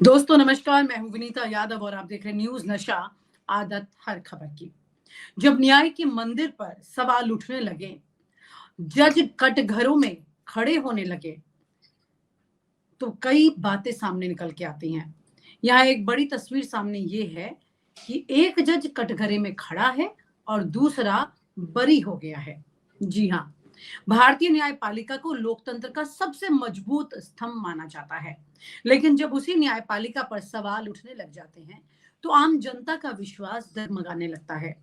दोस्तों नमस्कार, मैं हूं विनीता यादव और आप देख रहे हैं न्यूज नशा आदत हर खबर की। जब न्याय के मंदिर पर सवाल उठने लगे, जज कटघरों में खड़े होने लगे, तो कई बातें सामने निकल के आती हैं। यहाँ एक बड़ी तस्वीर सामने ये है कि एक जज कटघरे में खड़ा है और दूसरा बरी हो गया है। जी हाँ, भारतीय न्यायपालिका को लोकतंत्र का सबसे मजबूत स्तंभ माना जाता है, लेकिन जब उसी न्यायपालिका पर सवाल उठने लग जाते हैं, तो आम जनता का विश्वास डगमगाने लगता है।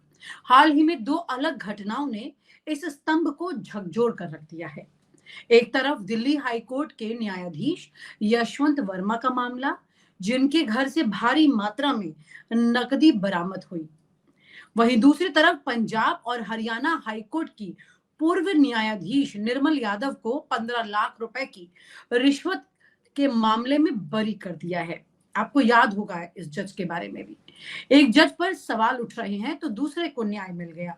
हाल ही में दो अलग घटनाओं ने इस स्तंभ को झकझोर कर रख दिया है। एक तरफ दिल्ली हाई कोर्ट के न्यायाधीश यशवंत वर्मा का मामला, जिनके घर से भारी मात्रा में नकदी बरामद हुई। वहीं दूसरी तरफ पंजाब और हरियाणा हाईकोर्ट की पूर्व न्यायाधीश निर्मल यादव को 15 लाख रुपए की रिश्वत के मामले में बरी कर दिया है। आपको याद होगा इस जज के बारे में भी। एक जज पर सवाल उठ रहे हैं तो दूसरे को न्याय मिल गया,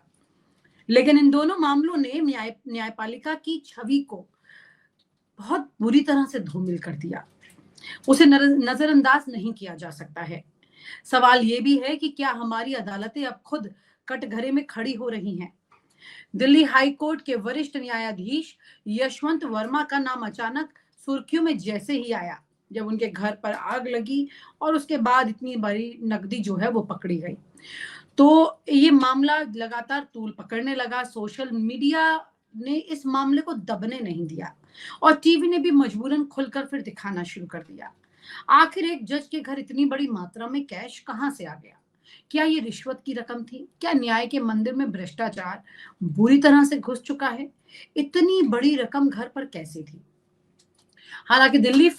लेकिन इन दोनों मामलों ने न्यायपालिका की छवि को बहुत बुरी तरह से धूमिल कर दिया। उसे नजरअंदाज नहीं किया जा सकता है। सवाल ये भी है कि क्या हमारी अदालतें अब खुद कटघरे में खड़ी हो रही हैं? दिल्ली हाई कोर्ट के वरिष्ठ न्यायाधीश यशवंत वर्मा का नाम अचानक सुर्खियों में जैसे ही आया, जब उनके घर पर आग लगी और उसके बाद इतनी बड़ी नकदी जो है वो पकड़ी गई, तो ये मामला लगातार तूल पकड़ने लगा। सोशल मीडिया ने इस मामले को दबने नहीं दिया और टीवी ने भी मजबूरन खुलकर फिर दिखाना शुरू कर दिया। आखिर एक जज के घर इतनी बड़ी मात्रा में कैश कहां से आ गया? क्या ये रिश्वत की रकम थी? क्या न्याय के मंदिर में भ्रष्टाचार बुरी तरह से घुस चुका है? इतनी बड़ी रकम घर पर कैसे थी? हालांकि दिल्ली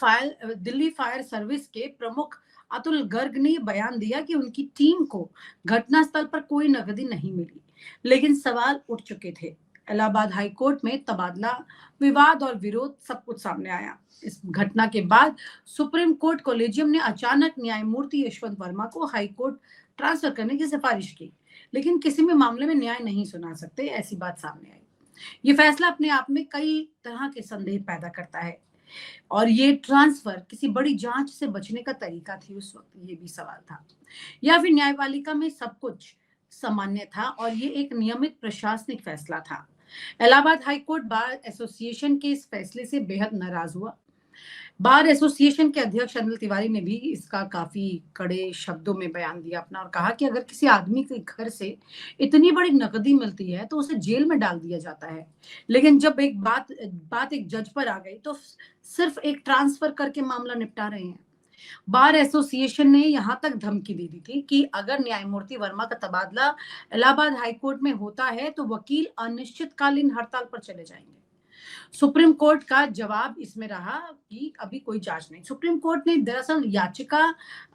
फायर सर्विस के प्रमुख अतुल गर्ग ने बयान दिया कि उनकी टीम को घटनास्थल पर कोई नकदी नहीं मिली, लेकिन सवाल उठ चुके थे। इलाहाबाद हाई कोर्ट में तबादला विवाद और विरोध सब कुछ सामने आया। इस घटना के बाद सुप्रीम कोर्ट कोलेजियम ने अचानक न्यायमूर्ति यशवंत वर्मा को हाई कोर्ट ट्रांसफर करने की सिफारिश की, लेकिन किसी भी मामले में न्याय नहीं सुना सकते, ऐसी बात सामने आई। ये फैसला अपने आप में कई तरह के संदेह पैदा करता है और ये ट्रांसफर किसी बड़ी जांच से बचने का तरीका थी उस वक्त, ये भी सवाल था, या फिर न्यायपालिका में सब कुछ सामान्य था और ये एक नियमित प्रशासनिक फैसला था। Allahabad high court bar association के इस फैसले से बेहद नाराज हुआ। बार एसोसिएशन के अध्यक्ष अनिल तिवारी ने भी इसका काफी कड़े शब्दों में बयान दिया अपना और कहा कि अगर किसी आदमी के घर से इतनी बड़ी नकदी मिलती है तो उसे जेल में डाल दिया जाता है, लेकिन जब एक बात एक जज पर आ गई तो सिर्फ एक ट्रांसफर करके मामला निपटा रहे हैं। बार एसोसिएशन ने यहां तक धमकी दे दी थी कि अगर न्यायमूर्ति वर्मा का तबादला इलाहाबाद हाईकोर्ट में होता है तो वकील अनिश्चितकालीन हड़ताल पर चले जाएंगे। सुप्रीम कोर्ट का जवाब इसमें रहा कि अभी कोई जांच नहीं। सुप्रीम कोर्ट ने दरअसल याचिका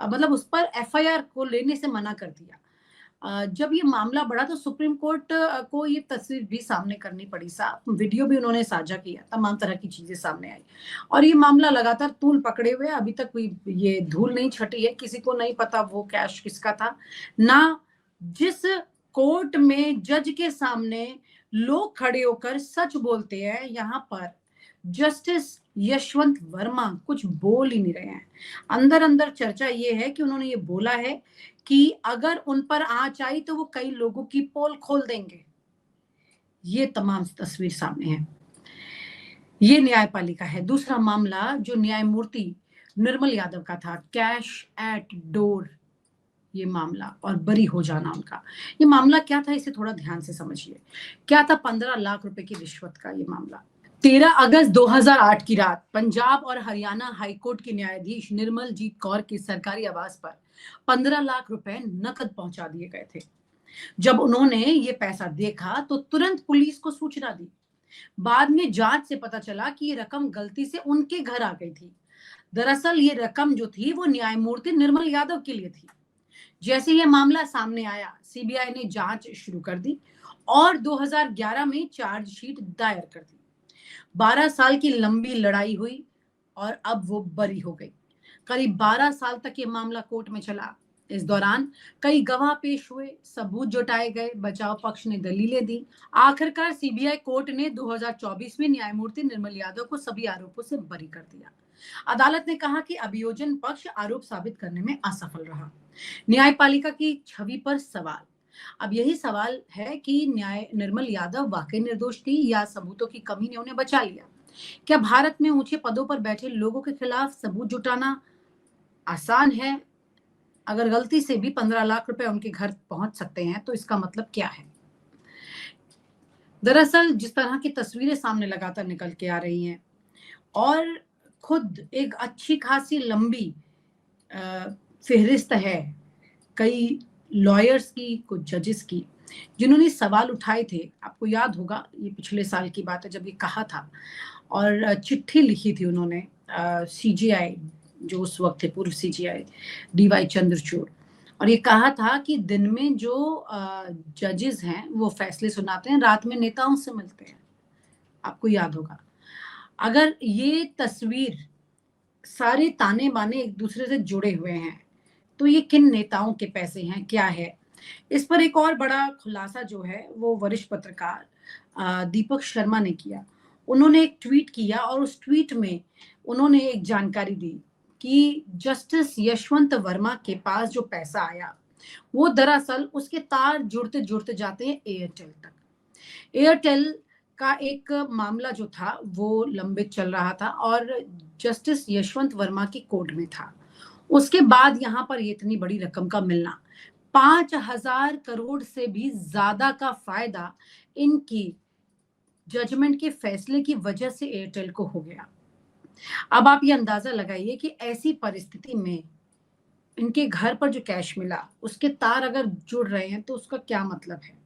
मतलब उस पर एफआईआर को लेने से मना कर दिया। जब ये मामला बढ़ा तो सुप्रीम कोर्ट को ये तस्वीर भी सामने करनी पड़ी, साहब वीडियो भी उन्होंने साझा किया, तमाम तरह की चीजें सामने आई और ये मामला लगातार तूल पकड़े हुए अभी तक कोई ये धूल नहीं छटी है। किसी को नहीं पता वो कैश किसका था ना। जिस कोर्ट में जज के सामने लोग खड़े होकर सच बोलते हैं, यहाँ पर जस्टिस यशवंत वर्मा कुछ बोल ही नहीं रहे हैं। अंदर अंदर चर्चा ये है कि उन्होंने ये बोला है कि अगर उन पर आंच आई तो वो कई लोगों की पोल खोल देंगे। ये तमाम तस्वीर सामने है। ये न्यायपालिका है। दूसरा मामला जो न्यायमूर्ति निर्मल यादव का था, कैश एट डोर, ये मामला और बरी हो जाना उनका। ये मामला क्या था, इसे थोड़ा ध्यान से समझिए। क्या था? 15 लाख रुपए की रिश्वत का ये मामला। 13 अगस्त 2008 की रात पंजाब और हरियाणा हाईकोर्ट की न्यायाधीश निर्मलजीत कौर के सरकारी आवास पर 15 लाख रुपए नकद पहुंचा दिए गए थे। जब उन्होंने ये पैसा देखा तो तुरंत पुलिस को सूचना दी। बाद में जांच से पता चला कि ये रकम गलती से उनके घर आ गई थी। दरअसल ये रकम जो थी वो न्यायमूर्ति निर्मल यादव के लिए थी। जैसे ये मामला सामने आया, सीबीआई ने जांच शुरू कर दी और 2011 में चार्जशीट दायर कर दी। 12 साल की लंबी लड़ाई हुई और अब वो बरी हो गई। करीब 12 साल तक ये मामला कोर्ट में चला। इस दौरान कई गवाह पेश हुए, सबूत जुटाए गए, बचाव पक्ष ने दलीलें दी। आखिरकार सीबीआई कोर्ट ने 2024 में न्यायमूर्ति निर्मल यादव को सभी आरोपों से बरी कर दिया। अदालत ने कहा कि अभियोजन पक्ष आरोप साबित करने में असफल रहा। न्यायपालिका की छवि पर सवाल। अब यही सवाल है कि न्याय निर्मल यादव वाकई निर्दोष थी या सबूतों की कमी ने उन्हें बचा लिया। क्या भारत में ऊंचे पदों पर बैठे लोगों के खिलाफ सबूत जुटाना आसान है? अगर गलती से भी 15 लाख रुपए उनके घर पहुंच सकते हैं तो इसका मतलब क्या है? दरअसल जिस तरह की तस्वीरें सामने लगातार निकल के आ रही हैं और खुद एक अच्छी खासी लंबी फेहरिस्त है कई लॉयर्स की, कुछ जजेस की, जिन्होंने सवाल उठाए थे। आपको याद होगा ये पिछले साल की बात है जब ये कहा था और चिट्ठी लिखी थी उन्होंने सीजीआई, जो उस वक्त थे पूर्व सीजीआई डीवाई चंद्रचूड़, और ये कहा था कि दिन में जो जजेस हैं वो फैसले सुनाते हैं, रात में नेताओं से मिलते हैं। आपको याद होगा। अगर ये तस्वीर, सारे ताने बाने एक दूसरे से जुड़े हुए हैं, तो ये किन नेताओं के पैसे हैं, क्या है? इस पर एक और बड़ा खुलासा जो है वो वरिष्ठ पत्रकार दीपक शर्मा ने किया। उन्होंने एक ट्वीट किया और उस ट्वीट में उन्होंने एक जानकारी दी कि जस्टिस यशवंत वर्मा के पास जो पैसा आया वो दरअसल उसके तार जुड़ते जुड़ते जाते हैं एयरटेल तक। एयरटेल का एक मामला जो था वो लंबित चल रहा था और जस्टिस यशवंत वर्मा की कोर्ट में था। उसके बाद यहाँ पर ये इतनी बड़ी रकम का मिलना, 5,000 करोड़ से भी ज्यादा का फायदा इनकी जजमेंट के फैसले की वजह से एयरटेल को हो गया। अब आप ये अंदाजा लगाइए कि ऐसी परिस्थिति में इनके घर पर जो कैश मिला उसके तार अगर जुड़ रहे हैं तो उसका क्या मतलब है?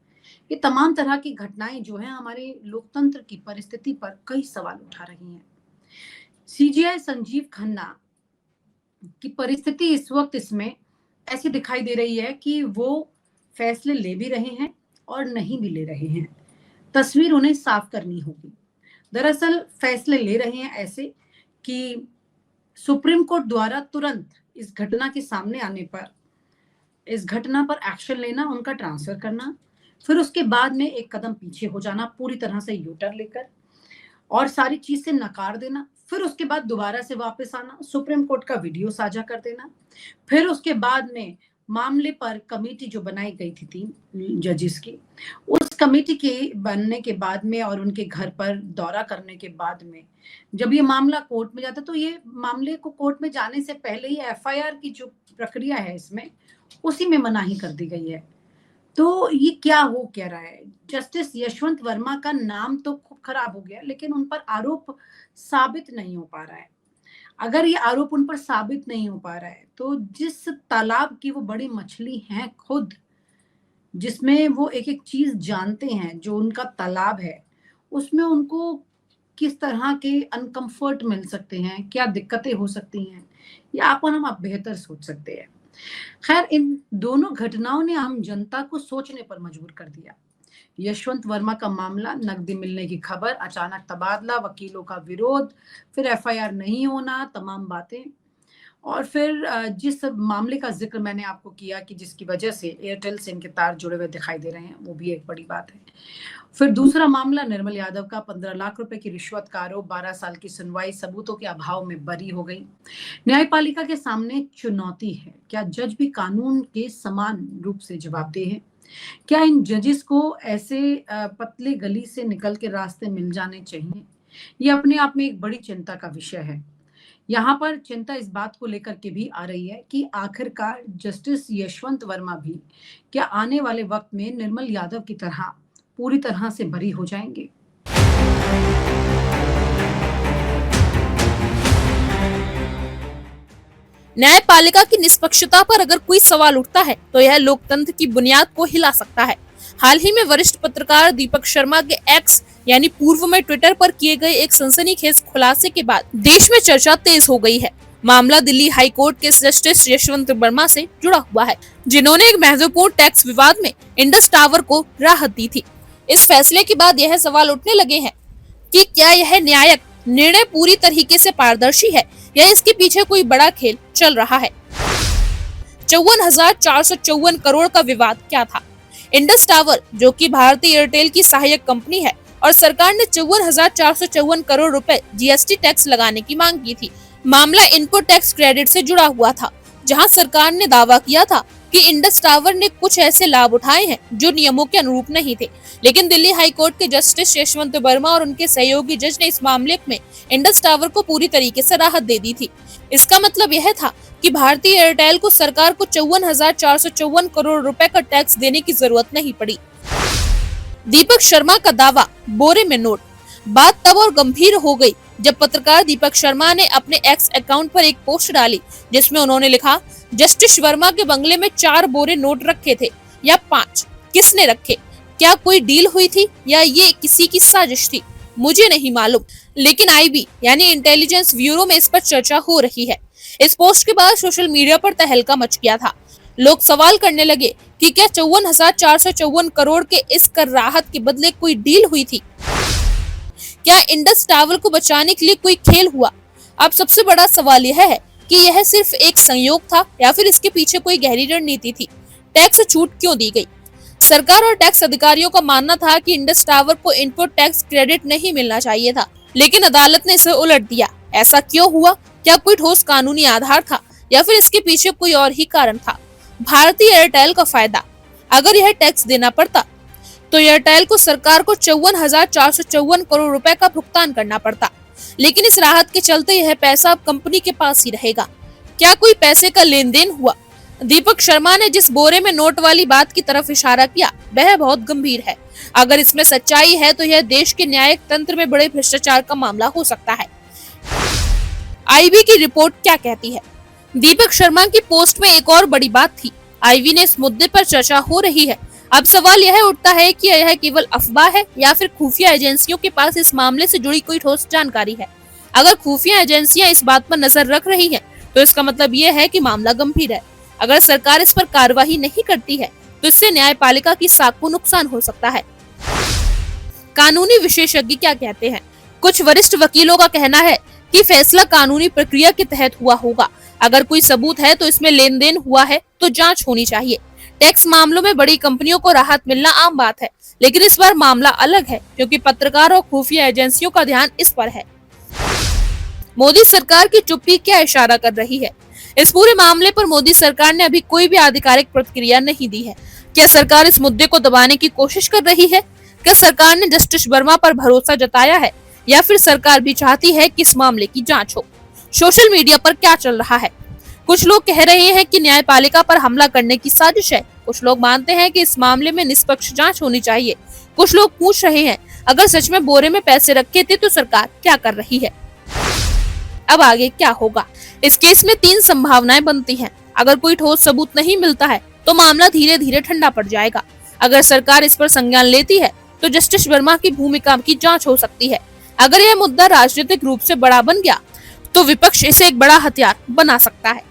ये तमाम तरह की घटनाएं जो हैं हमारे लोकतंत्र की परिस्थिति पर कई सवाल उठा रही हैं। सीजीआई संजीव खन्ना की परिस्थिति इस वक्त इसमें ऐसी दिखाई दे रही है कि वो फैसले ले भी रहे हैं और नहीं भी ले रहे हैं। तस्वीर उन्हें साफ करनी होगी। दरअसल फैसले ले रहे हैं ऐसे कि सुप्रीम कोर्ट द्वारा तुरंत इस घटना के सामने आने पर इस घटना पर एक्शन लेना, उनका ट्रांसफर करना, फिर उसके बाद में एक कदम पीछे हो जाना पूरी तरह से यूटर्न लेकर और सारी चीज से नकार देना, फिर उसके बाद दोबारा से वापस आना, सुप्रीम कोर्ट का वीडियो साझा कर देना, फिर उसके बाद में मामले पर कमेटी जो बनाई गई थी 3 जजेस की, उस कमेटी के बनने के बाद में और उनके घर पर दौरा करने के बाद में जब ये मामला कोर्ट में जाता तो ये मामले को कोर्ट में जाने से पहले ही एफआईआर की जो प्रक्रिया है इसमें उसी में मनाही कर दी गई है। तो ये क्या हो क्या रहा है? जस्टिस यशवंत वर्मा का नाम तो खूब खराब हो गया लेकिन उन पर आरोप साबित नहीं हो पा रहा है। अगर ये आरोप उन पर साबित नहीं हो पा रहा है तो जिस तालाब की वो बड़ी मछली हैं खुद, जिसमें वो एक एक चीज जानते हैं, जो उनका तालाब है, उसमें उनको किस तरह के अनकंफर्ट मिल सकते हैं, क्या दिक्कतें हो सकती हैं, ये आप बेहतर सोच सकते हैं। खैर, इन दोनों घटनाओं ने आम जनता को सोचने पर मजबूर कर दिया। यशवंत वर्मा का मामला, नकदी मिलने की खबर, अचानक तबादला, वकीलों का विरोध, फिर एफआईआर नहीं होना, तमाम बातें, और फिर जिस मामले का जिक्र मैंने आपको किया कि जिसकी वजह से एयरटेल से इनके तार जुड़े हुए दिखाई दे रहे हैं, वो भी एक बड़ी बात है। फिर दूसरा मामला निर्मल यादव का 15 लाख रुपए की रिश्वत का आरोप, 12 साल की सुनवाई, सबूतों के अभाव में बरी हो गई। न्यायपालिका के सामने चुनौती है, क्या जज भी कानून के समान रूप से जवाबदेह हैं? क्या इन जजेस को ऐसे पतले गली से निकल के रास्ते मिल जाने चाहिए? ये अपने आप में एक बड़ी चिंता का विषय है। यहाँ पर चिंता इस बात को लेकर के भी आ रही है कि आखिरकार जस्टिस यशवंत वर्मा भी क्या आने वाले वक्त में निर्मल यादव की तरह पूरी तरह से बरी हो जाएंगे? न्यायपालिका की निष्पक्षता पर अगर कोई सवाल उठता है तो यह लोकतंत्र की बुनियाद को हिला सकता है। हाल ही में वरिष्ठ पत्रकार दीपक शर्मा के एक्स यानी पूर्व में ट्विटर पर किए गए एक सनसनीखेज खुलासे के बाद देश में चर्चा तेज हो गई है। मामला दिल्ली हाई कोर्ट के जस्टिस यशवंत वर्मा से जुड़ा हुआ है, जिन्होंने एक महत्वपूर्ण टैक्स विवाद में इंडस टावर को राहत दी थी। इस फैसले के बाद यह सवाल उठने लगे हैं कि क्या यह न्यायिक निर्णय पूरी तरीके से पारदर्शी है या इसके पीछे कोई बड़ा खेल चल रहा है। 54,454 करोड़ का विवाद क्या था? इंडस टावर, जो कि भारतीय एयरटेल की सहायक कंपनी है, और सरकार ने 54,454 करोड़ रुपए जीएसटी टैक्स लगाने की मांग की थी। मामला इनपुट टैक्स क्रेडिट से जुड़ा हुआ था, जहां सरकार ने दावा किया था कि इंडस टावर ने कुछ ऐसे लाभ उठाए हैं जो नियमों के अनुरूप नहीं थे। लेकिन दिल्ली हाई कोर्ट के जस्टिस यशवंत वर्मा और उनके सहयोगी जज ने इस मामले में इंडस टावर को पूरी तरीके से राहत दे दी थी। इसका मतलब यह था कि भारतीय एयरटेल को सरकार को 54,454 करोड़ रुपए का टैक्स देने की जरूरत नहीं पड़ी। दीपक शर्मा का दावा, बोरे में नोट। बात तब और गंभीर हो गई जब पत्रकार दीपक शर्मा ने अपने एक्स अकाउंट पर एक पोस्ट डाली, जिसमें उन्होंने लिखा, जस्टिस वर्मा के बंगले में 4 बोरे नोट रखे थे या 5, किसने रखे? क्या कोई डील हुई थी या ये किसी की साजिश थी? मुझे नहीं मालूम, लेकिन आईबी यानी इंटेलिजेंस ब्यूरो में इस पर चर्चा हो रही है। इस पोस्ट के बाद सोशल मीडिया पर तहलका मच गया था। लोग सवाल करने लगे कि क्या 54,454 करोड़ के इस कर राहत के बदले कोई डील हुई थी? क्या इंडस टावर को बचाने के लिए कोई खेल हुआ? अब सबसे बड़ा सवाल यह है कि यह सिर्फ एक संयोग था या फिर इसके पीछे कोई गहरी रणनीति थी? टैक्स छूट क्यों दी गई? सरकार और टैक्स अधिकारियों का मानना था कि इंडस टावर को इनपुट टैक्स क्रेडिट नहीं मिलना चाहिए था, लेकिन अदालत ने इसे उलट दिया। ऐसा क्यों हुआ? क्या कोई ठोस कानूनी आधार था या फिर इसके पीछे कोई और ही कारण था? भारतीय एयरटेल का फायदा, अगर यह टैक्स देना पड़ता तो एयरटेल को सरकार को 54,454 करोड़ रुपए का भुगतान करना पड़ता, लेकिन इस राहत के चलते यह पैसा अब कंपनी के पास ही रहेगा। क्या कोई पैसे का लेन देन हुआ? दीपक शर्मा ने जिस बोरे में नोट वाली बात की तरफ इशारा किया, वह बहुत गंभीर है। अगर इसमें सच्चाई है तो यह देश के न्यायिक तंत्र में बड़े भ्रष्टाचार का मामला हो सकता है। आईबी की रिपोर्ट क्या कहती है? दीपक शर्मा की पोस्ट में एक और बड़ी बात थी। आईबी ने इस मुद्दे पर चर्चा हो रही है। अब सवाल यह उठता है कि यह केवल अफवाह है या फिर खुफिया एजेंसियों के पास इस मामले से जुड़ी कोई ठोस जानकारी है। अगर खुफिया एजेंसियां इस बात पर नजर रख रही हैं, तो इसका मतलब यह है कि मामला गंभीर है। अगर सरकार इस पर कार्रवाई नहीं करती है, तो इससे न्यायपालिका की साख को नुकसान हो सकता है। कानूनी विशेषज्ञ क्या कहते हैं? कुछ वरिष्ठ वकीलों का कहना है कि फैसला कानूनी प्रक्रिया के तहत हुआ होगा। अगर कोई सबूत है तो इसमें लेन देन हुआ है तो जांच होनी चाहिए। टैक्स मामलों में बड़ी कंपनियों को राहत मिलना आम बात है, लेकिन इस बार मामला अलग है क्योंकि पत्रकार और खुफिया एजेंसियों का ध्यान इस पर है। मोदी सरकार की चुप्पी क्या इशारा कर रही है? इस पूरे मामले पर मोदी सरकार ने अभी कोई भी आधिकारिक प्रतिक्रिया नहीं दी है। क्या सरकार इस मुद्दे को दबाने की कोशिश कर रही है? क्या सरकार ने जस्टिस वर्मा पर भरोसा जताया है या फिर सरकार भी चाहती है कि इस मामले की जांच हो? सोशल मीडिया पर क्या चल रहा है? कुछ लोग कह रहे हैं कि न्यायपालिका पर हमला करने की साजिश है। कुछ लोग मानते हैं कि इस मामले में निष्पक्ष जांच होनी चाहिए। कुछ लोग पूछ रहे हैं, अगर सच में बोरे में पैसे रखे थे तो सरकार क्या कर रही है? अब आगे क्या होगा? इस केस में 3 संभावनाएं बनती हैं। अगर कोई ठोस सबूत नहीं मिलता है तो मामला धीरे धीरे ठंडा पड़ जाएगा। अगर सरकार इस पर संज्ञान लेती है तो जस्टिस वर्मा की भूमिका की जांच हो सकती है। अगर यह मुद्दा राजनीतिक रूप से बड़ा बन गया तो विपक्ष इसे एक बड़ा हथियार बना सकता है।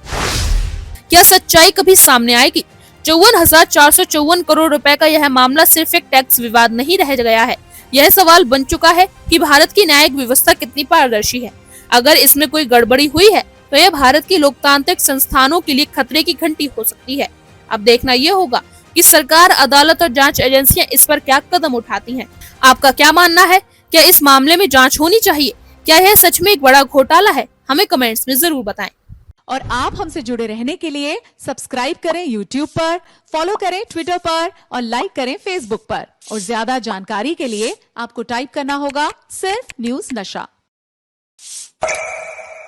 क्या सच्चाई कभी सामने आएगी? 54,454 करोड़ रुपए का यह मामला सिर्फ एक टैक्स विवाद नहीं रह गया है। यह सवाल बन चुका है कि भारत की न्यायिक व्यवस्था कितनी पारदर्शी है। अगर इसमें कोई गड़बड़ी हुई है तो यह भारत की लोकतांत्रिक संस्थानों के लिए खतरे की घंटी हो सकती है। अब देखना यह होगा कि सरकार, अदालत और जांच एजेंसियां इस पर क्या कदम उठाती हैं। आपका क्या मानना है? क्या इस मामले में जांच होनी चाहिए? क्या यह सच में एक बड़ा घोटाला है? हमें कमेंट्स में जरूर बताएं। और आप हमसे जुड़े रहने के लिए सब्सक्राइब करें YouTube पर, फॉलो करें Twitter पर और लाइक करें Facebook पर। और ज्यादा जानकारी के लिए आपको टाइप करना होगा सिर्फ न्यूज़ नशा।